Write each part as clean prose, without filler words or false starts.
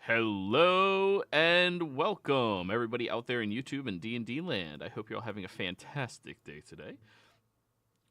Hello and welcome, everybody out there in YouTube and D&D land. I hope you're all having a fantastic day today.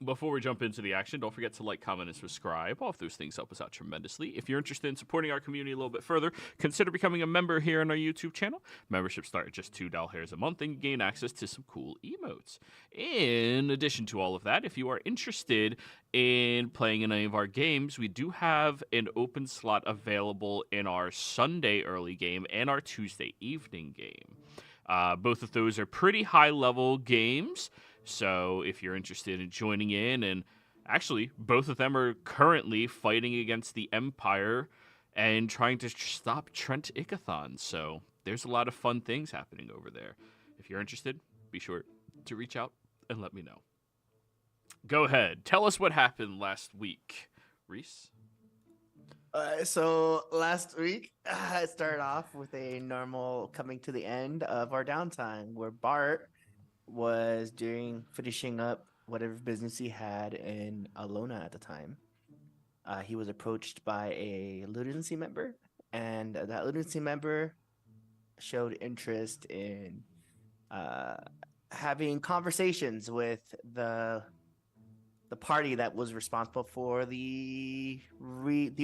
Before we jump into the action, don't forget to like, comment, and subscribe. All of those things help us out tremendously. If you're interested in supporting our community a little bit further, consider becoming a member here on our YouTube channel. Memberships start at just $2 a month, and you gain access to some cool emotes. In addition to all of that, if you are interested in playing in any of our games, we do have an open slot available in our Sunday early game and our Tuesday evening game. Both of those are pretty high-level games. So if you're interested in joining in, and actually both of them are currently fighting against the Empire and trying to stop Trent Ickathon. So there's a lot of fun things happening over there. If you're interested, be sure to reach out and let me know. Go ahead. Tell us what happened last week, Reese. So last week, it started off with a normal coming to the end of our downtime where Bart was finishing up whatever business he had in Alona at the time. He was approached by a Ludency member, and that Ludency member showed interest in having conversations with the party that was responsible for the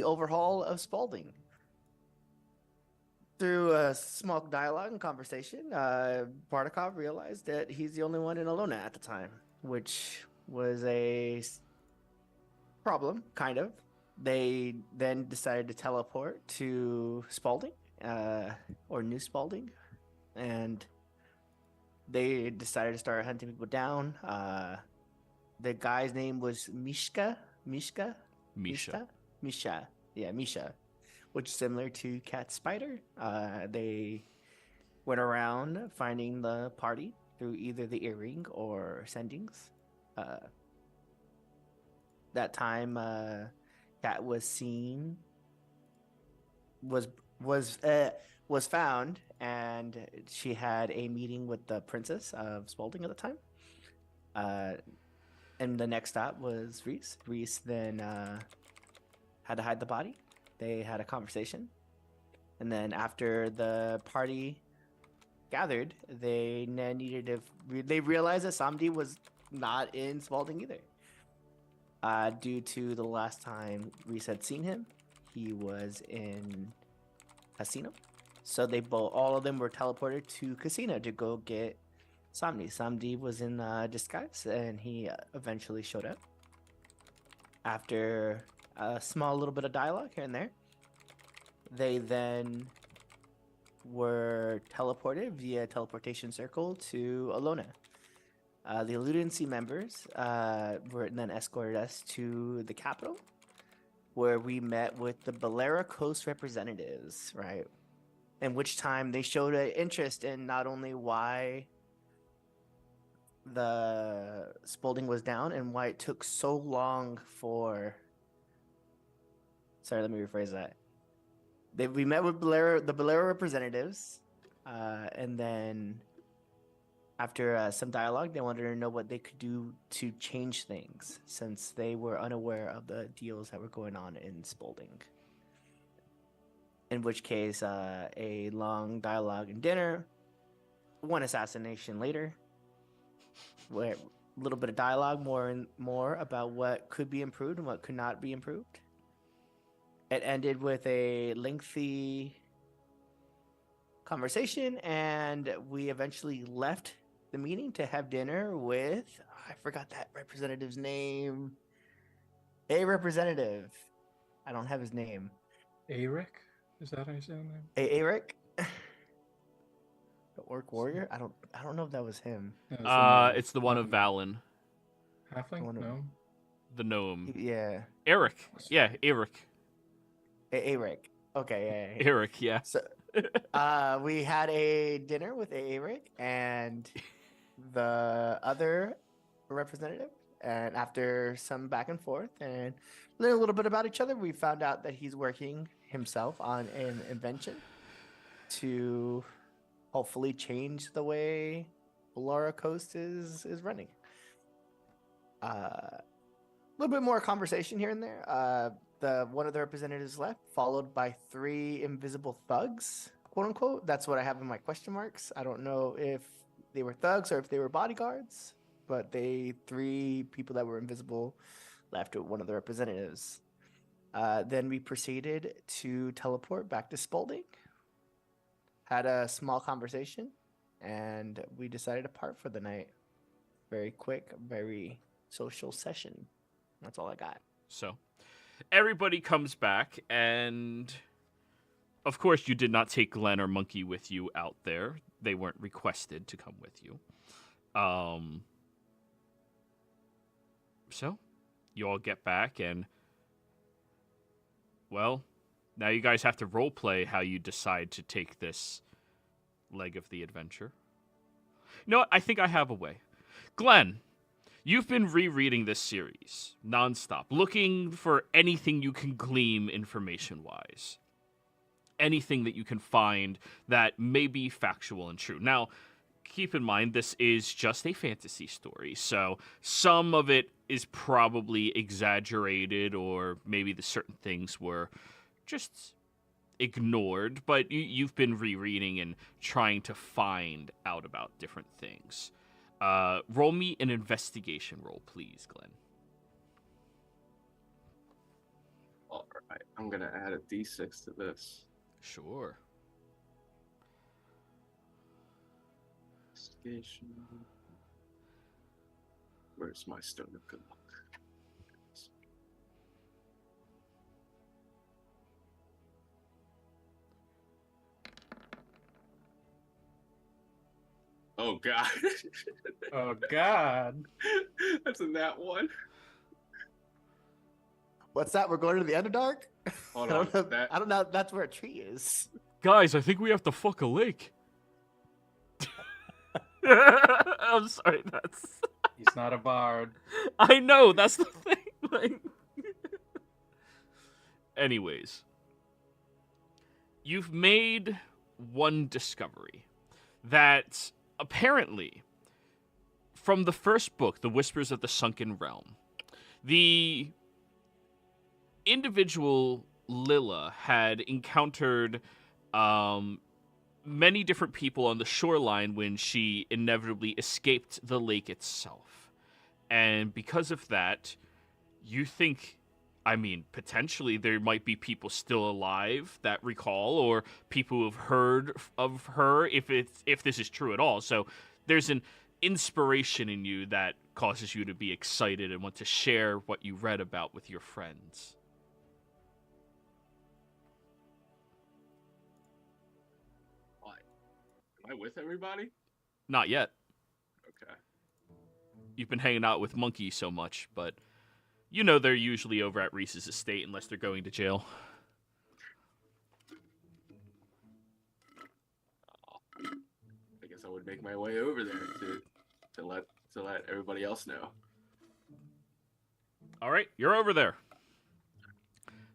overhaul of Spalding. Through a small dialogue and conversation, Bardakov realized that he's the only one in Alona at the time, which was a problem, kind of. They then decided to teleport to Spalding, or New Spalding, and they decided to start hunting people down. The guy's name was Misha. Yeah, Misha, which is similar to Cat Spider. They went around finding the party through either the earring or sendings. That time, Cat was seen, was found, and she had a meeting with the princess of Spalding at the time. And the next stop was Reese. Reese then had to hide the body. They had a conversation. And then after the party gathered, they needed to... They realized that Samdi was not in Spalding either. Due to the last time Reese had seen him, he was in Casino. So all of them were teleported to Casino to go get Samdi. Samdi was in disguise, and he eventually showed up. After a small little bit of dialogue here and there, they then were teleported via teleportation circle to Alona. The Ludency members were then escorted us to the capital, where we met with the Baleara Coast representatives, right? In which time they showed an interest in not only why the Spalding was down and why it took so long for... Sorry, let me rephrase that. We met with the Baleara representatives, and then after some dialogue, they wanted to know what they could do to change things, since they were unaware of the deals that were going on in Spalding. In which case, a long dialogue and dinner, one assassination later, where a little bit of dialogue, more about what could be improved and what could not be improved. It ended with a lengthy conversation, and we eventually left the meeting to have dinner with... I forgot that representative's name. A representative. I don't have his name. Eric? Is that how you say his name? Eric? The Orc Warrior? I don't know if that was him. It's the one of Valen. Halfling? No. The gnome. Yeah. Eric. Yeah, Eric. Eric. Okay, yeah. Eric, yeah. So, we had a dinner with Eric and the other representative, and after some back and forth and learning a little bit about each other, we found out that he's working himself on an invention to hopefully change the way Baleara Coast is running. little bit more conversation here and there. One of the representatives left, followed by 3 invisible thugs, quote unquote. That's what I have in my question marks. I don't know if they were thugs or if they were bodyguards, but 3 people that were invisible left with one of the representatives. Then we proceeded to teleport back to Spalding. Had a small conversation, and we decided to part for the night. Very quick, very social session. That's all I got. So, everybody comes back, and of course, you did not take Glenn or Monkey with you out there. They weren't requested to come with you. So, you all get back, and well, now you guys have to roleplay how you decide to take this leg of the adventure. You know what? I think I have a way. Glenn, you've been rereading this series nonstop, looking for anything you can glean information-wise. Anything that you can find that may be factual and true. Now, keep in mind, this is just a fantasy story, so some of it is probably exaggerated, or maybe the certain things were just ignored, but you've been rereading and trying to find out about different things. Roll me an investigation roll, please, Glenn. All right, I'm gonna add a D6 to this. Sure. Investigation. Where's my stone of good luck? Oh God. Oh God. That's in that one. What's that? We're going to the Underdark? Hold I on. don't know. That I don't know. That's where a tree is. Guys, I think we have to fuck a lake. I'm sorry, that's... He's not a bard. I know, that's the thing. Like... Anyways. You've made one discovery. That apparently, from the first book, The Whispers of the Sunken Realm, the individual Lilla had encountered many different people on the shoreline when she inevitably escaped the lake itself. And because of that, you think, I mean, potentially there might be people still alive that recall, or people who have heard of her, if this is true at all. So there's an inspiration in you that causes you to be excited and want to share what you read about with your friends. Am I with everybody? Not yet. Okay. You've been hanging out with Monkey so much, but you know they're usually over at Reese's estate unless they're going to jail. I guess I would make my way over there to let everybody else know. All right, you're over there.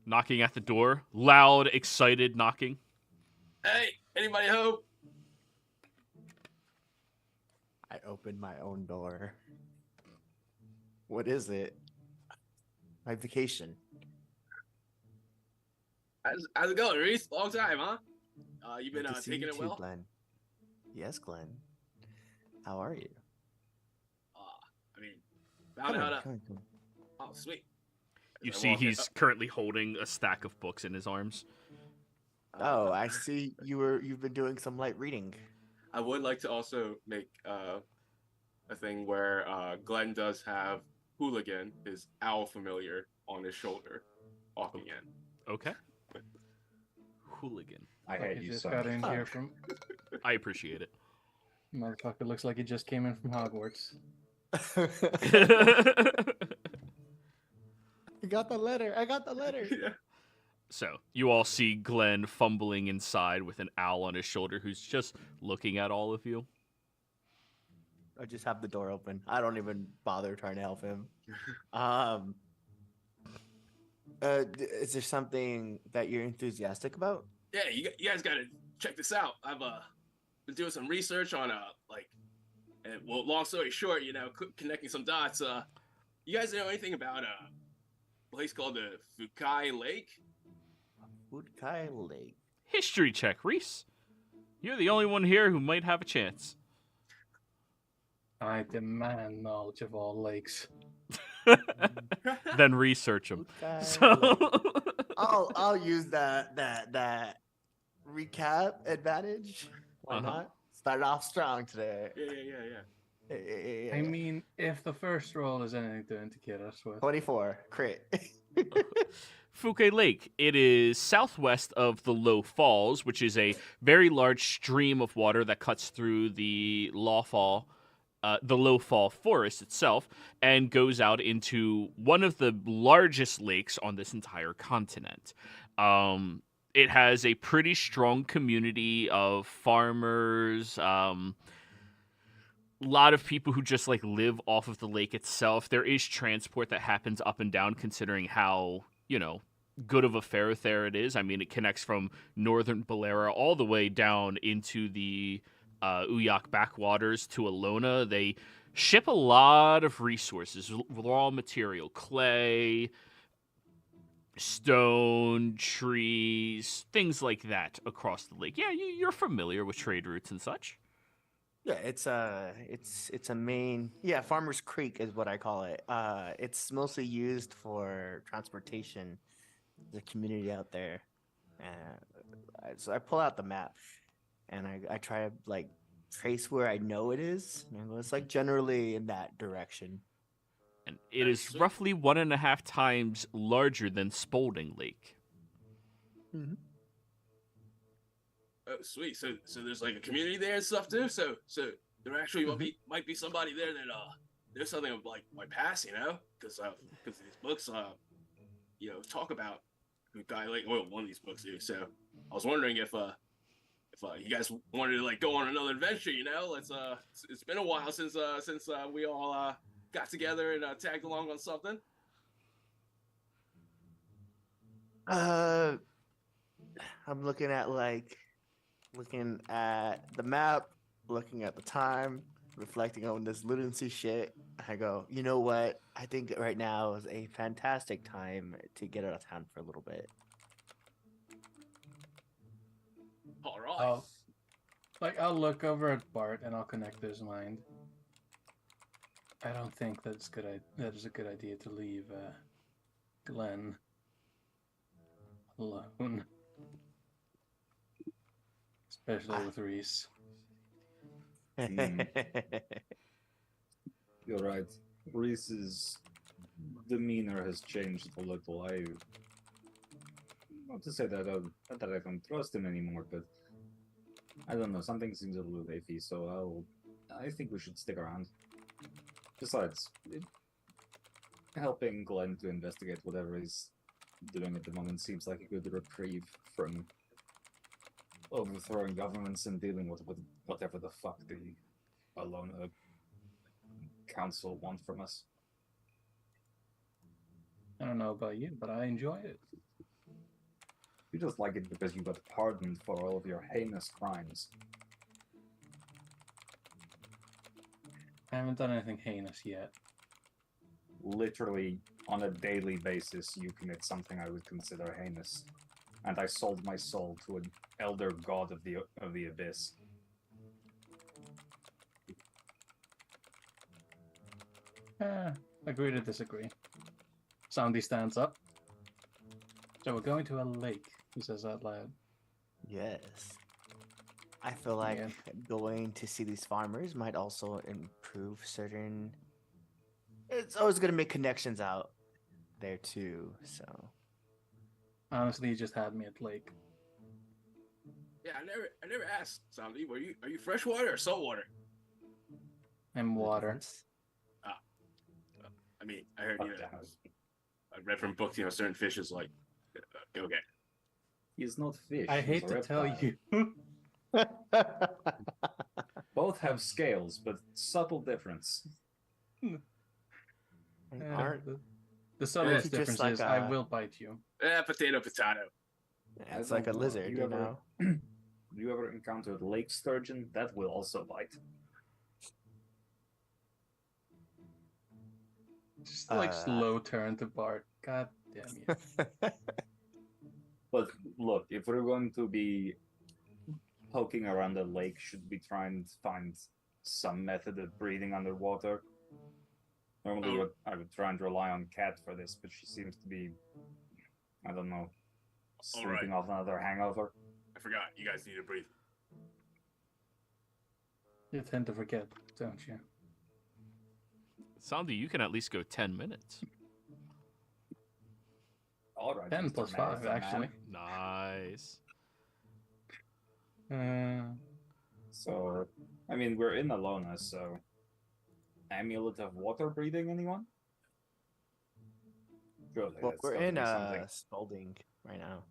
Knocking at the door. Loud, excited knocking. Hey, anybody home? I opened my own door. What is it? My vacation. How's it going, Reese? Long time, huh? You been Good to see taking you it too, well? Glenn. Yes, Glenn. How are you? I mean, found out. Come on. Oh, sweet. You As I see walk in- he's currently holding a stack of books in his arms. Oh, I see. You've been doing some light reading. I would like to also make a thing where Glenn does have Hooligan, his owl familiar, on his shoulder, walking in. Okay. Hooligan. I He hate you just so got much. in here from... I appreciate it. Motherfucker looks like he just came in from Hogwarts. I got the letter. Yeah. So, you all see Glenn fumbling inside with an owl on his shoulder who's just looking at all of you. I just have the door open. I don't even bother trying to help him. Is there something that you're enthusiastic about? Yeah, you guys gotta check this out. I've been doing some research on and well, long story short, connecting some dots. You guys know anything about place called the Fukai Lake. Woodkai Lake. History check, Reese. You're the only one here who might have a chance. I demand knowledge of all lakes. Then research them. Woodkai So, Lake. I'll use that recap advantage. Why Uh-huh. not? Started off strong today. Yeah. I mean, if the first roll is anything to indicate us with. 24 crit. Fuke Lake. It is southwest of the Low Falls, which is a very large stream of water that cuts through the Low Fall forest itself and goes out into one of the largest lakes on this entire continent. It has a pretty strong community of farmers, lot of people who just like live off of the lake itself. There is transport that happens up and down considering how, good of a thoroughfare it is. I mean, it connects from northern Bolera all the way down into the Uyak backwaters to Alona. They ship a lot of resources, raw material, clay, stone, trees, things like that across the lake. Yeah, you're familiar with trade routes and such. Yeah, it's a main Farmers Creek is what I call it. It's mostly used for transportation. The community out there, so I pull out the map and I try to like trace where I know it is. And I go, it's like generally in that direction. And it is roughly 1.5 times larger than Spalding Lake. Mm-hmm. Oh, sweet. So there's like a community there and stuff too. So there actually might be somebody there that there's something of like my past, because these books talk about Guy Lake. Well, one of these books do. So I was wondering if you guys wanted to like go on another adventure. It's been a while since we all got together and tagged along on something. I'm looking at the map, looking at the time, reflecting on this lunacy shit. I go, you know what? I think right now is a fantastic time to get out of town for a little bit. All right. I'll look over at Bart and I'll connect his mind. I don't think that is a good idea to leave Glenn alone. Especially with Reese. You're right. Reese's demeanor has changed a little. Not to say that I don't trust him anymore, but I don't know. Something seems a little iffy, so I think we should stick around. Besides, helping Glenn to investigate whatever he's doing at the moment seems like a good reprieve from overthrowing governments and dealing with whatever the fuck the Alona Council want from us. I don't know about you, but I enjoy it. You just like it because you got pardoned for all of your heinous crimes. I haven't done anything heinous yet. Literally, on a daily basis, you commit something I would consider heinous. And I sold my soul to an elder god of the abyss. Agree to disagree. Sandy stands up. So we're going to a lake, he says out loud. Yes. I feel like going to see these farmers might also improve certain... It's always going to make connections out there too, so... Honestly, you just had me at lake. Yeah, I never asked, Sandy. Are you freshwater or saltwater? I'm water. I mean, I heard I read from books, certain fishes like okay. He's not fish. I he's hate a to tell reptile. you. Both have scales, but subtle difference. The subtlest It's just difference like is I will bite you. Potato. Yeah, it's like a lizard, you know? You ever encountered lake sturgeon? That will also bite. Just like slow turn to Bart. God damn you. But look, if we're going to be poking around the lake, should we try and find some method of breathing underwater? Normally, I would try and rely on Kat for this, but she seems to be, I don't know, sleeping off another hangover. I forgot. You guys need to breathe. You tend to forget, don't you? Sandy, you can at least go 10 minutes. All right. 10 Mr. plus 5, Marathon actually. Man. Nice. So, I mean, we're in Alona, so amulet of water breathing, anyone? Surely Well, that's we're gotta in be something. Spalding right now.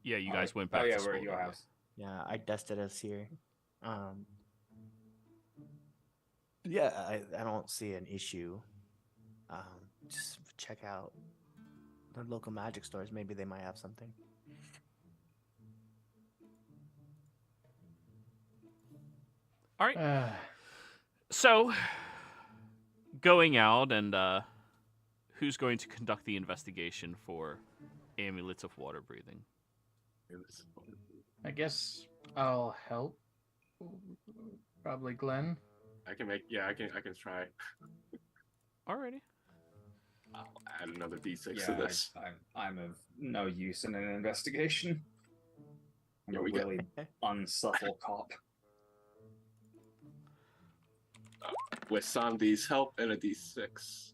Yeah, you Oh, guys went back Oh yeah, to we're at Spalding, your yeah. house. Yeah, I dusted us here. Yeah, I don't see an issue. Just check out the local magic stores. Maybe they might have something. All right. So, going out and who's going to conduct the investigation for amulets of water breathing? I guess I'll help. Probably Glenn. I can try. Alrighty. I'll add another D6 Yeah, to this. I'm of no use in an investigation. I'm Yeah, a we got- really unsubtle cop. With Sandy's help and a D6.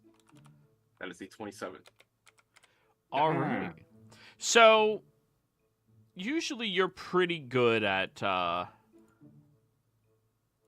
That is a 27. All right. So, usually you're pretty good at